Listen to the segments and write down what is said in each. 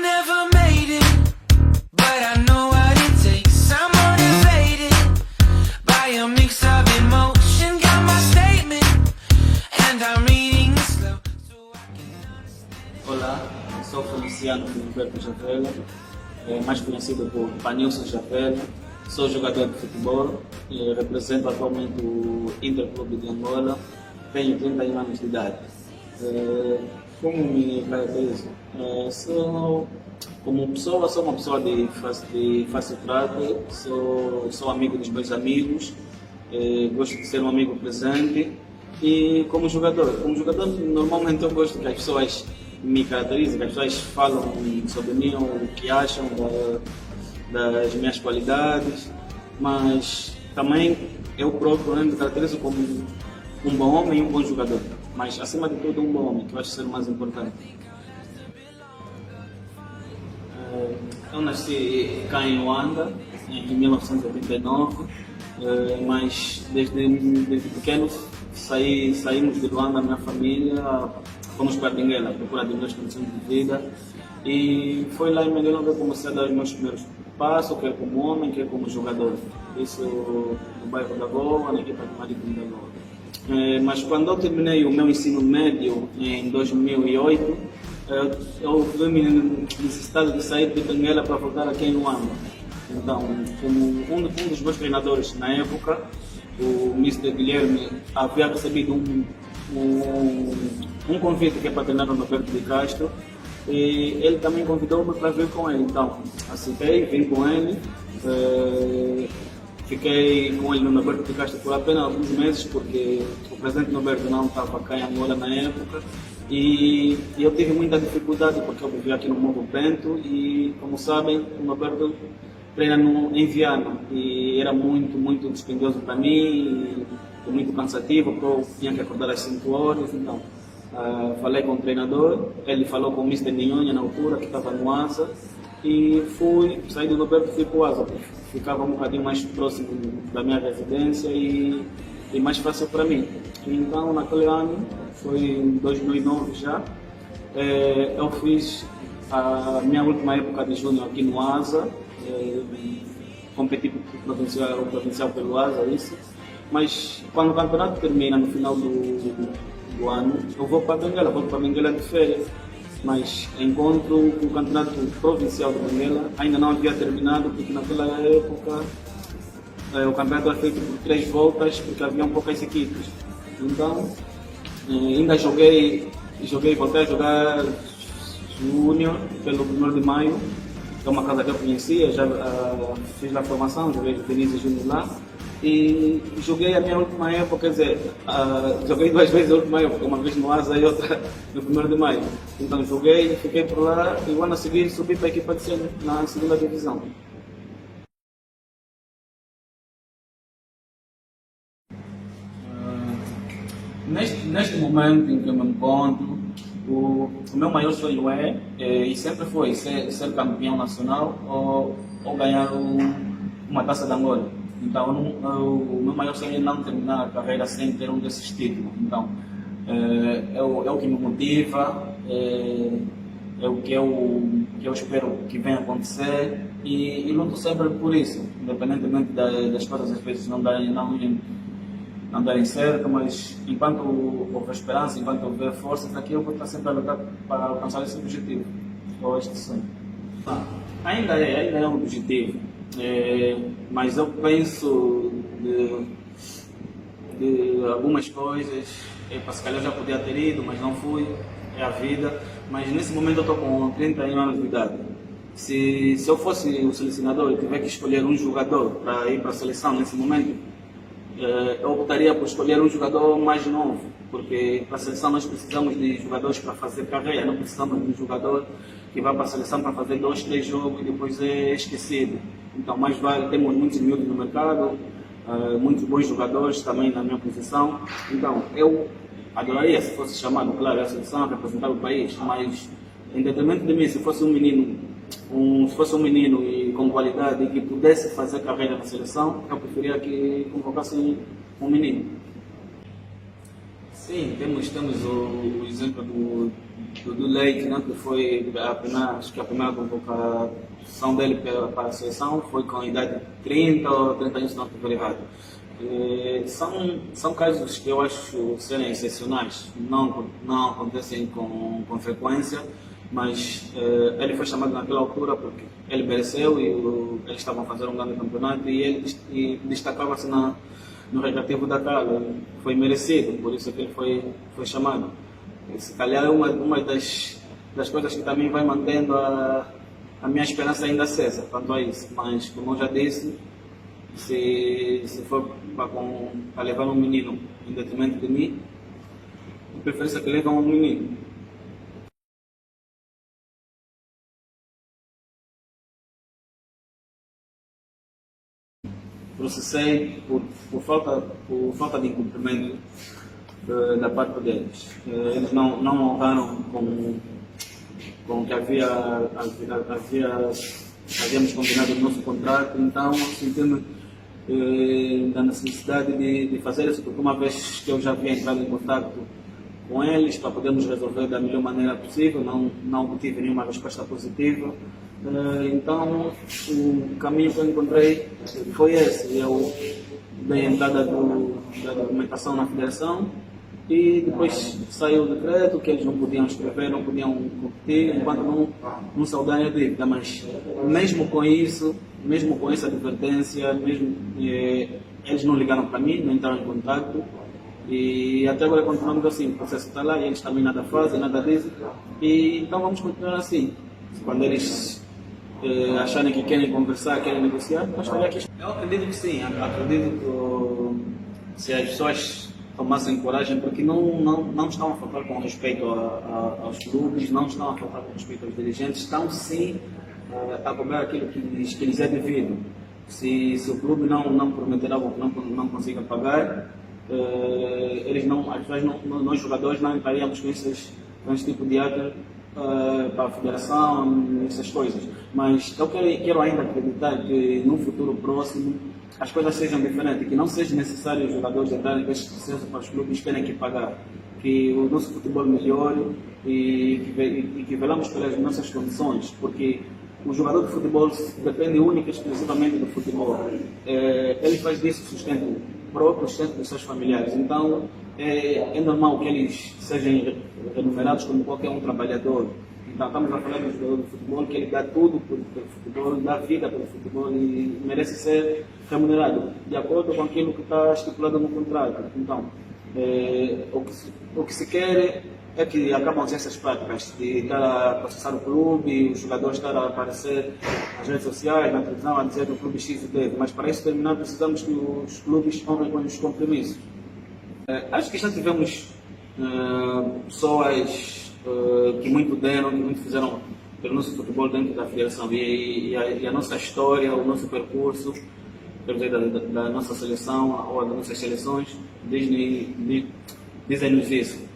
never made it, but I know what it takes. I'm motivated by a mix of emotion. Got my statement, and I'm reading it slow so I can understand it. Olá, sou Feliciano Filiberto Javela, mais conhecido por Panilson Javela. Sou jogador de futebol e represento atualmente o Interclube de Angola. Tenho 31 anos de idade. Como me caracterizo? Como pessoa, sou uma pessoa de fácil trato, sou amigo dos meus amigos, gosto de ser um amigo presente. E como jogador normalmente eu gosto que as pessoas me caracterizem, que as pessoas falam sobre mim, o que acham das minhas qualidades, mas também eu próprio me caracterizo como um bom homem e um bom jogador, mas acima de tudo um bom homem, que eu acho ser o mais importante. Eu nasci cá em Luanda em 1989, mas desde pequeno saímos de Luanda, a minha família, fomos para Benguela, procurar de melhores condições de vida, e foi lá em Benguela que eu comecei a dar os meus primeiros passos, quer como homem, quer como jogador. Isso no bairro da Goa, na equipa de Marítimo da Goa. Mas quando eu terminei o meu ensino médio em 2008, eu vi necessidade de sair de Benguela para voltar aqui em Luanda. Então, como um dos meus treinadores na época, o Mr. Guilherme, havia recebido um convite que é para treinar o Norberto de Castro, e ele também convidou-me para vir com ele. Então, aceitei, vim com ele, fiquei com ele no Norberto de Castro por apenas alguns meses, porque o presidente Norberto não estava cá em Angola na época, e eu tive muita dificuldade porque eu vivia aqui no Morro Bento e, como sabem, o Norberto treina em Viana e era muito dispendioso para mim e muito cansativo, porque eu tinha que acordar às 5 horas. Então, falei com o treinador, ele falou com o Mr. Ninhonha na altura, que estava no ASA, e saí do Norberto e fui para o ASA, porque ficava um bocadinho mais próximo da minha residência e mais fácil para mim. Então, naquele ano, foi em 2009 já, eu fiz a minha última época de júnior aqui no ASA, competi para o provincial pelo ASA, isso. Mas quando o campeonato termina no final do ano, eu vou para Benguela de férias. Mas encontro o campeonato provincial de Benguela ainda não havia terminado, porque naquela época o campeonato era feito por 3 voltas, porque haviam poucas equipes. Então ainda voltei a jogar júnior pelo 1º de Maio, que é uma casa que eu conhecia, já fiz lá a formação, joguei o Denise Júnior lá. E joguei a minha última época, quer dizer, joguei 2 vezes a última época, uma vez no ASA e outra no 1º de Maio. Então joguei, fiquei por lá e o ano a seguir subi para a equipa de cena na 2ª divisão. Neste momento em que eu me encontro, o meu maior sonho e sempre foi ser campeão nacional ou ganhar uma taça de Angola. Então, o meu maior sonho é não terminar a carreira sem ter um desses títulos. Então, é o que me motiva, é o que eu espero que venha acontecer e luto sempre por isso, independentemente das coisas às vezes não darem certo, mas enquanto houver esperança, enquanto houver força, aqui eu vou estar sempre a lutar para alcançar esse objetivo, ou este sonho. Ainda é um objetivo. Mas eu penso de algumas coisas, se calhar já podia ter ido, mas não fui, é a vida. Mas nesse momento eu estou com 31 anos de idade. Se eu fosse o selecionador e tiver que escolher um jogador para ir para a seleção nesse momento, eu optaria por escolher um jogador mais novo, porque para a seleção nós precisamos de jogadores para fazer carreira, não precisamos de um jogador que vá para a seleção para fazer 2, 3 jogos e depois é esquecido. Então, mais vale, temos muitos miúdos no mercado, muitos bons jogadores também na minha posição. Então, eu adoraria, se fosse chamado, claro, a seleção a representar o país, mas, em detrimento de mim, se fosse um menino e com qualidade e que pudesse fazer carreira na seleção, eu preferia que convocassem um menino. Sim, temos o exemplo do Leite, né, que foi acho que a primeira convocação dele para a seleção foi com a idade de 30 ou 30 anos, se não estou errado. São casos que eu acho serem excepcionais, não acontecem com frequência, mas ele foi chamado naquela altura porque ele mereceu e eles estavam fazendo um grande campeonato e ele destacava-se no recreativo da Cala, foi merecido, por isso que ele foi chamado. E, se calhar é uma das coisas que também vai mantendo a minha esperança ainda acesa quanto a isso, mas como eu já disse, se for para levar um menino em detrimento de mim, de preferência que levem um menino. Processei por falta de incumprimento da parte deles. Eles não honraram com o que havíamos combinado no nosso contrato, então senti-me da necessidade de fazer isso, porque uma vez que eu já havia entrado em contato com eles para podermos resolver da melhor maneira possível, não obtive nenhuma resposta positiva. Então, o caminho que eu encontrei foi esse. Eu dei a entrada da documentação na federação e depois saiu o decreto que eles não podiam escrever, não podiam competir enquanto não saudarem a dívida. Mas mesmo com isso, mesmo com essa advertência, eles não ligaram para mim, não entraram em contato. E até agora continuamos assim, o processo está lá e eles também nada fazem, nada dizem. E então vamos continuar assim. Quando eles acharem que querem conversar, querem negociar, nós estaremos aqui. Eu acredito que sim, acredito que se as pessoas tomassem coragem, porque não estão a faltar com respeito aos clubes, não estão a faltar com respeito aos dirigentes, estão sim a cobrar aquilo que lhes é devido. Se o clube não prometer algo que não consiga pagar, nós jogadores não entraríamos com esse tipo de ato para a federação, essas coisas. Mas eu quero ainda acreditar que no futuro próximo as coisas sejam diferentes, que não seja necessário os jogadores entrarem com esse processo para os clubes terem que pagar, que o nosso futebol melhore e que velamos pelas nossas condições, porque o jogador de futebol depende única e exclusivamente do futebol. Ele faz disso sustento próprio, sustento dos seus familiares. Então, é normal que eles sejam remunerados como qualquer um trabalhador. Então, estamos a falar do jogador de futebol, que ele dá tudo pelo futebol, dá vida pelo futebol e merece ser remunerado de acordo com aquilo que está estipulado no contrato. Então, o que se quer é que acabam essas práticas de estar a processar o clube, os jogadores estar a aparecer nas redes sociais, na televisão, a dizer que o clube X deve. Mas para isso terminar precisamos que os clubes honrem com os compromissos. Acho que já tivemos pessoas que muito deram, que muito fizeram pelo nosso futebol dentro da federação e a nossa história, o nosso percurso, quer dizer, da nossa seleção ou das nossas seleções, dizem-nos isso.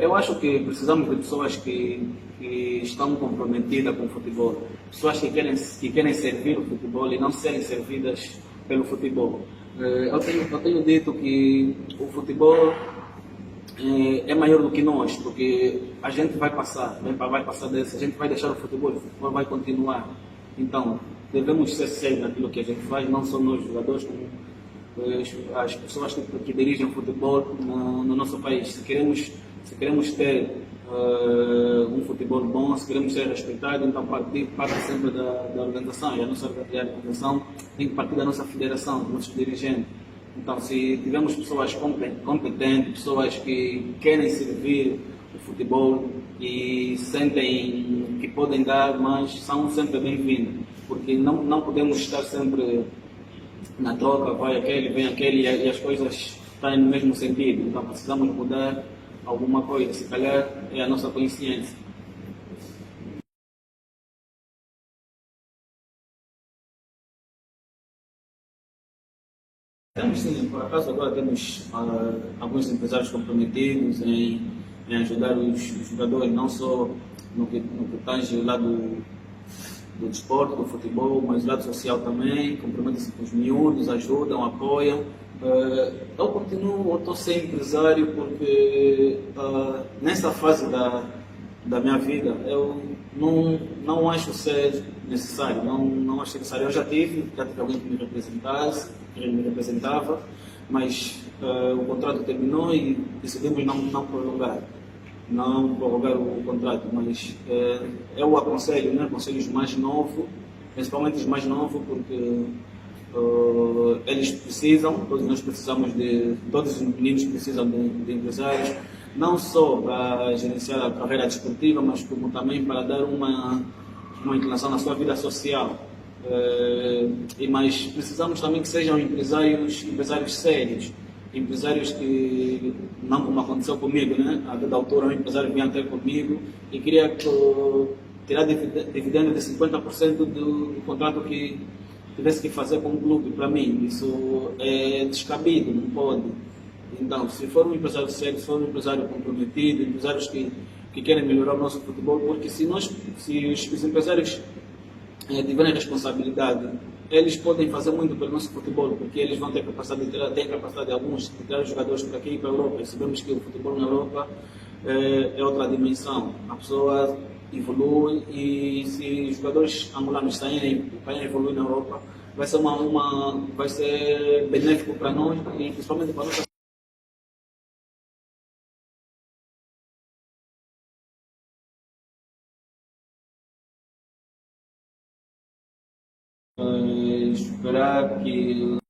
Eu acho que precisamos de pessoas que estão comprometidas com o futebol, pessoas que querem servir o futebol e não serem servidas pelo futebol. Eu tenho dito que o futebol é maior do que nós, porque a gente vai passar dessa, a gente vai deixar o futebol vai continuar. Então, devemos ser sérios naquilo que a gente faz, não só nós jogadores, como as pessoas que dirigem o futebol no nosso país. Se queremos ter um futebol bom, se queremos ser respeitados, então parte sempre da organização, e a nossa organização tem que partir da nossa federação, dos nossos dirigentes. Então, se tivermos pessoas competentes, pessoas que querem servir o futebol e sentem que podem dar, mas são sempre bem-vindos, porque não podemos estar sempre na troca, vai aquele, vem aquele, e as coisas estão no mesmo sentido. Então precisamos mudar alguma coisa, se calhar é a nossa consciência. Temos sim, por acaso agora temos alguns empresários comprometidos em ajudar os jogadores, não só no que tange o lado do desporto, do futebol, mas o lado social também, comprometem-se com os miúdos, ajudam, apoiam Eu continuo, eu estou sem empresário porque nessa fase da minha vida eu não acho ser necessário, não acho necessário. Eu já tive alguém que me representasse, que me representava, mas o contrato terminou e decidimos não prolongar. Não prorrogar o contrato, mas eu aconselho, né, aconselho os mais novos, principalmente os mais novos, porque eles precisam, todos nós precisamos todos os meninos precisam de empresários, não só para gerenciar a carreira desportiva, mas como também para dar uma inclinação na sua vida social. Mas precisamos também que sejam empresários sérios, empresários que, não como aconteceu comigo, né? A dada altura um empresário vinha até comigo e queria tirar dividendo de 50% do contrato que tivesse que fazer com o clube. Para mim, isso é descabido, não pode. Então, se for um empresário sério, se for um empresário comprometido, empresários que querem melhorar o nosso futebol, porque se os empresários tiverem responsabilidade, eles podem fazer muito pelo nosso futebol, porque eles vão ter capacidade têm capacidade de alguns de tirar jogadores para aqui e para a Europa. E sabemos que o futebol na Europa é outra dimensão. A pessoa evolui e se os jogadores angolanos saírem para evoluir na Europa, vai ser benéfico para nós e principalmente para a nossa esperar que